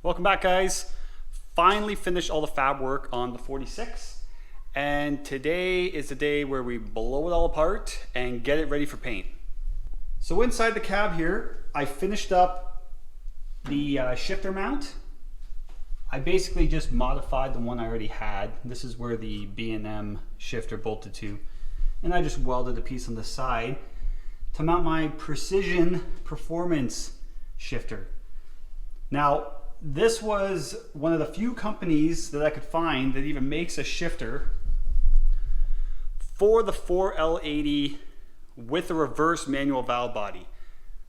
Welcome back, guys. Finally finished all the fab work on the 46, and today is the day where we blow it all apart and get it ready for paint. So inside the cab here, I finished up the shifter mount. I basically just modified the one I already had. This is where the B&M shifter bolted to, and I just welded a piece on the side to mount my Precision Performance shifter. Now, this was one of the few companies that I could find that even makes a shifter for the 4L80 with a reverse manual valve body.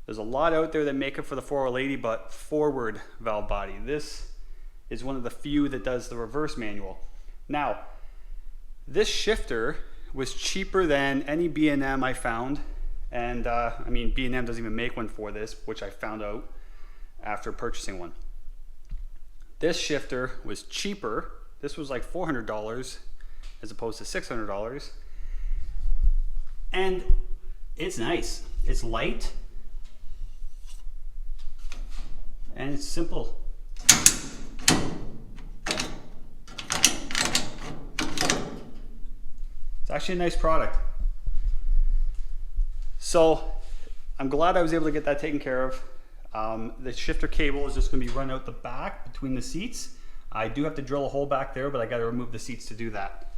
There's a lot out there that make it for the 4L80, but forward valve body. This is one of the few that does the reverse manual. Now, this shifter was cheaper than any B&M I found, and I mean, B&M doesn't even make one for this, which I found out after purchasing one. This shifter was cheaper. This was like $400 as opposed to $600. And it's nice. It's light. And it's simple. It's actually a nice product. So I'm glad I was able to get that taken care of. The shifter cable is just going to be run out the back between the seats. I do have to drill a hole back there, but I got to remove the seats to do that.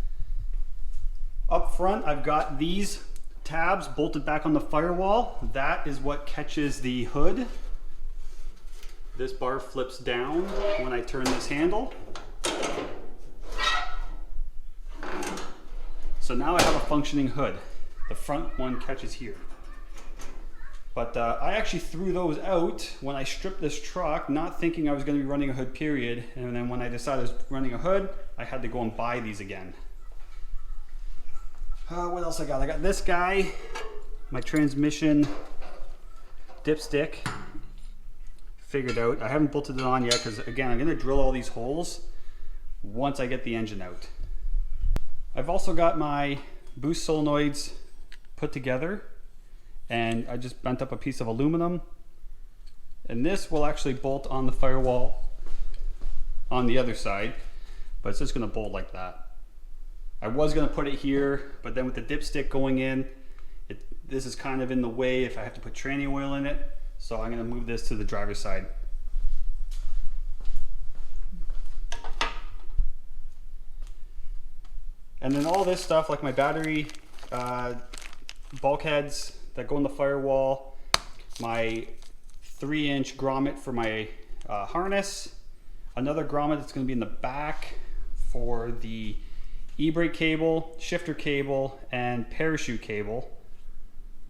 Up front, I've got these tabs bolted back on the firewall. That is what catches the hood. This bar flips down when I turn this handle. So now I have a functioning hood. The front one catches here. But I actually threw those out when I stripped this truck, not thinking I was going to be running a hood, period. And then when I decided I was running a hood, I had to go and buy these again. What else I got? I got this guy, my transmission dipstick, figured out. I haven't bolted it on yet because, again, I'm going to drill all these holes once I get the engine out. I've also got my boost solenoids put together. And I just bent up a piece of aluminum, and this will actually bolt on the firewall on the other side, but it's just going to bolt like that. I was going to put it here, but then with the dipstick going in, this is kind of in the way if I have to put training oil in it, so I'm going to move this to the driver's side. And then all this stuff, like my battery bulkheads that go in the firewall, my 3-inch grommet for my harness, another grommet that's going to be in the back for the e-brake cable, shifter cable, and parachute cable.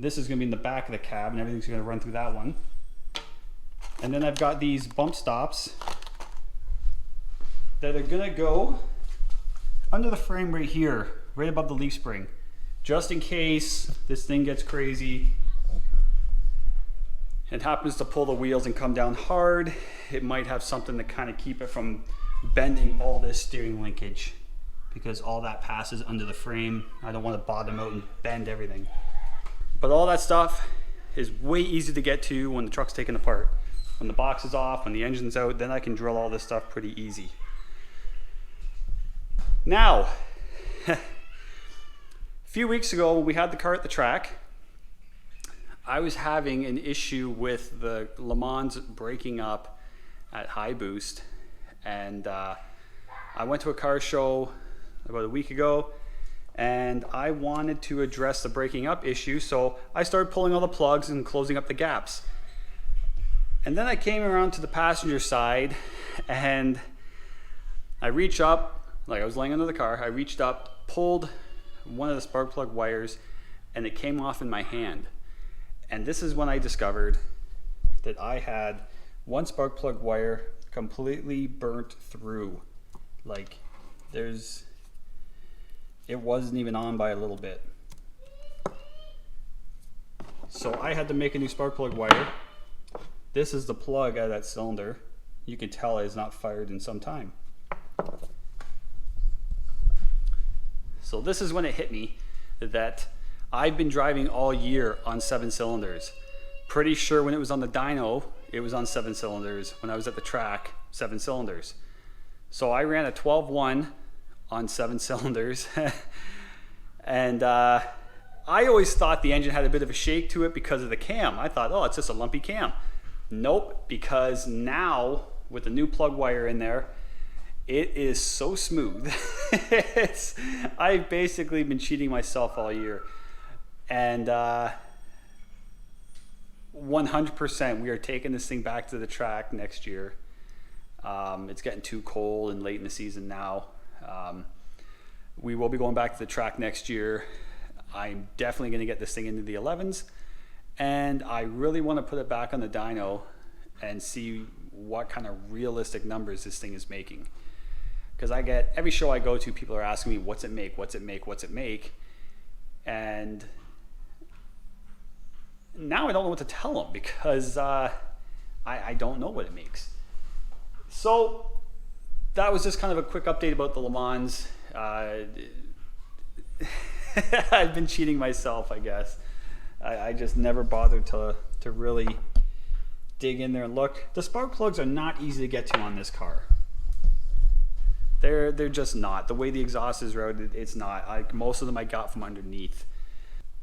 This is going to be in the back of the cab, and everything's going to run through that one. And then I've got these bump stops that are going to go under the frame right here, right above the leaf spring. Just in case this thing gets crazy and happens to pull the wheels and come down hard, it might have something to kind of keep it from bending all this steering linkage, because all that passes under the frame. I don't want to bottom out and bend everything. But all that stuff is way easy to get to when the truck's taken apart. When the box is off, when the engine's out, then I can drill all this stuff pretty easy. Now, a few weeks ago when we had the car at the track, I was having an issue with the LeMans breaking up at high boost, and I went to a car show about a week ago, and I wanted to address the breaking up issue, so I started pulling all the plugs and closing up the gaps. And then I came around to the passenger side, and I reached up, like I was laying under the car, I reached up, pulled one of the spark plug wires, and it came off in my hand. And this is when I discovered that I had one spark plug wire completely burnt through. Like, it wasn't even on by a little bit. So I had to make a new spark plug wire. This is the plug out of that cylinder. You can tell it is not fired in some time. So this is when it hit me that I've been driving all year on 7 cylinders. Pretty sure when it was on the dyno, it was on 7 cylinders. When I was at the track, 7 cylinders. So I ran a 12.1 on 7 cylinders. And I always thought the engine had a bit of a shake to it because of the cam. I thought, oh, it's just a lumpy cam. Nope, because now with the new plug wire in there, it is so smooth. I've basically been cheating myself all year. And 100%, we are taking this thing back to the track next year. It's getting too cold and late in the season now. We will be going back to the track next year. I'm definitely going to get this thing into the 11s. And I really want to put it back on the dyno and see what kind of realistic numbers this thing is making. Because I get, every show I go to, people are asking me, what's it make, what's it make, what's it make? And now I don't know what to tell them because I don't know what it makes. So that was just kind of a quick update about the LeMans. I've been cheating myself, I guess. I just never bothered to really dig in there and look. The spark plugs are not easy to get to on this car. They're just not. The way the exhaust is routed, it's not. Most of them I got from underneath.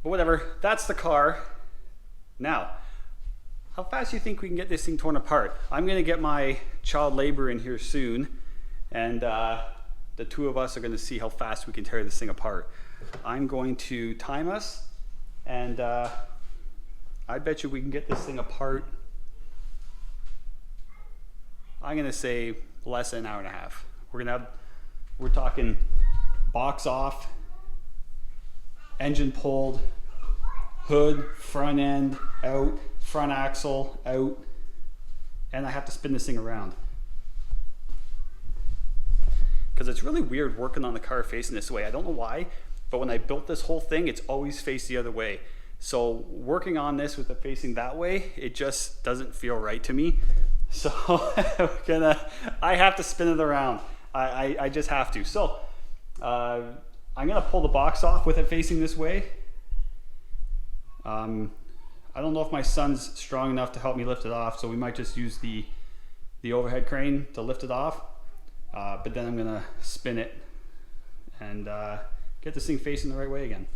But whatever, that's the car. Now, how fast do you think we can get this thing torn apart? I'm gonna get my child labor in here soon, and the two of us are gonna see how fast we can tear this thing apart. I'm going to time us, and I bet you we can get this thing apart. I'm gonna say less than an hour and a half. We're talking box off, engine pulled, hood, front end out, front axle out, and I have to spin this thing around. Because it's really weird working on the car facing this way. I don't know why, but when I built this whole thing, it's always faced the other way. So working on this with it facing that way, it just doesn't feel right to me. So I have to spin it around. I just have to. So I'm gonna pull the box off with it facing this way. I don't know if my son's strong enough to help me lift it off, so we might just use the overhead crane to lift it off. But then I'm gonna spin it and get this thing facing the right way again.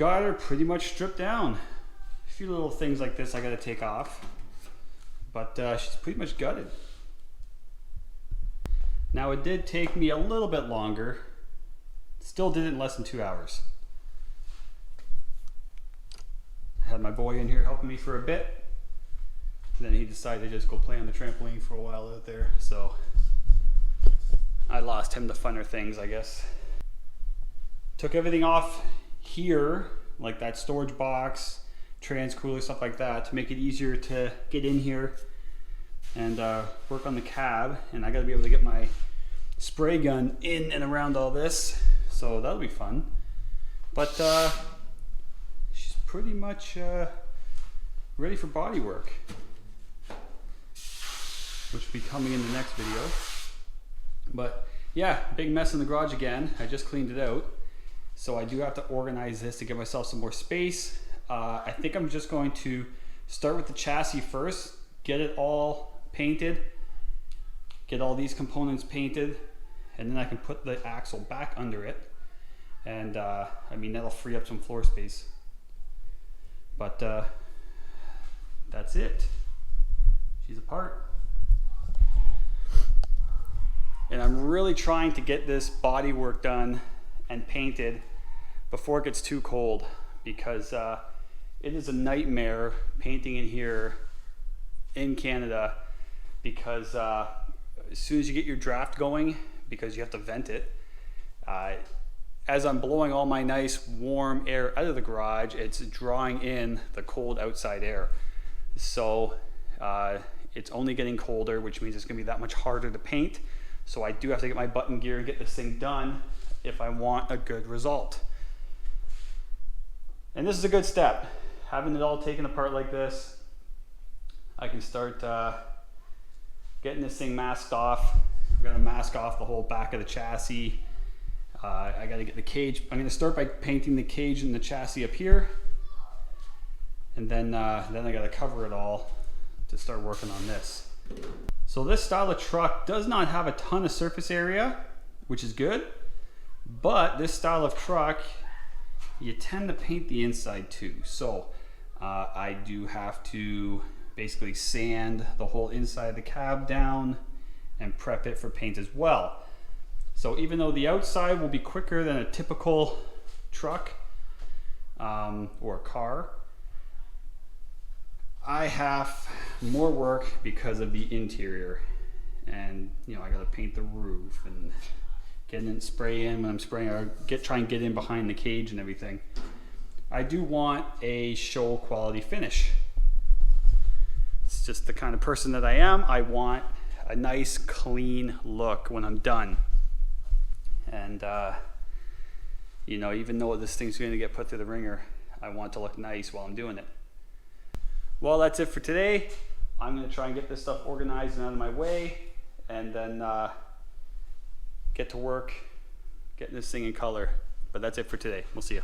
got her pretty much stripped down. few little things like this I gotta take off, but she's pretty much gutted. Now it did take me a little bit longer, still did it in less than 2 hours. I had my boy in here helping me for a bit, and then he decided to just go play on the trampoline for a while out there, so I lost him to funner things, I guess. Took everything off here, like that storage box, trans cooler, stuff like that, to make it easier to get in here and work on the cab. And I gotta be able to get my spray gun in and around all this, so that'll be fun. But she's pretty much ready for body work, which will be coming in the next video. But yeah, big mess in the garage again. I just cleaned it out, so I do have to organize this to give myself some more space. I think I'm just going to start with the chassis first, get it all painted, get all these components painted, and then I can put the axle back under it, and I mean, that'll free up some floor space. But that's it. She's apart. And I'm really trying to get this body work done and painted before it gets too cold, because it is a nightmare painting in here in Canada, because as soon as you get your draft going, because you have to vent it, as I'm blowing all my nice warm air out of the garage, it's drawing in the cold outside air. So it's only getting colder, which means it's gonna be that much harder to paint. So I do have to get my button gear and get this thing done if I want a good result. And this is a good step. Having it all taken apart like this, I can start getting this thing masked off. I'm gonna mask off the whole back of the chassis. I gotta get the cage. I'm gonna start by painting the cage and the chassis up here. And then I gotta cover it all to start working on this. So this style of truck does not have a ton of surface area, which is good, but this style of truck, you tend to paint the inside too. So I do have to basically sand the whole inside of the cab down and prep it for paint as well. So even though the outside will be quicker than a typical truck or car, I have more work because of the interior, and you know, I gotta paint the roof and get in, spray in when I'm spraying, or try and get in behind the cage and everything. I do want a show quality finish. It's just the kind of person that I am. I want a nice clean look when I'm done. And you know, even though this thing's going to get put through the ringer, I want it to look nice while I'm doing it. Well, that's it for today. I'm going to try and get this stuff organized and out of my way, and then get to work getting this thing in color. But that's it for today. We'll see you.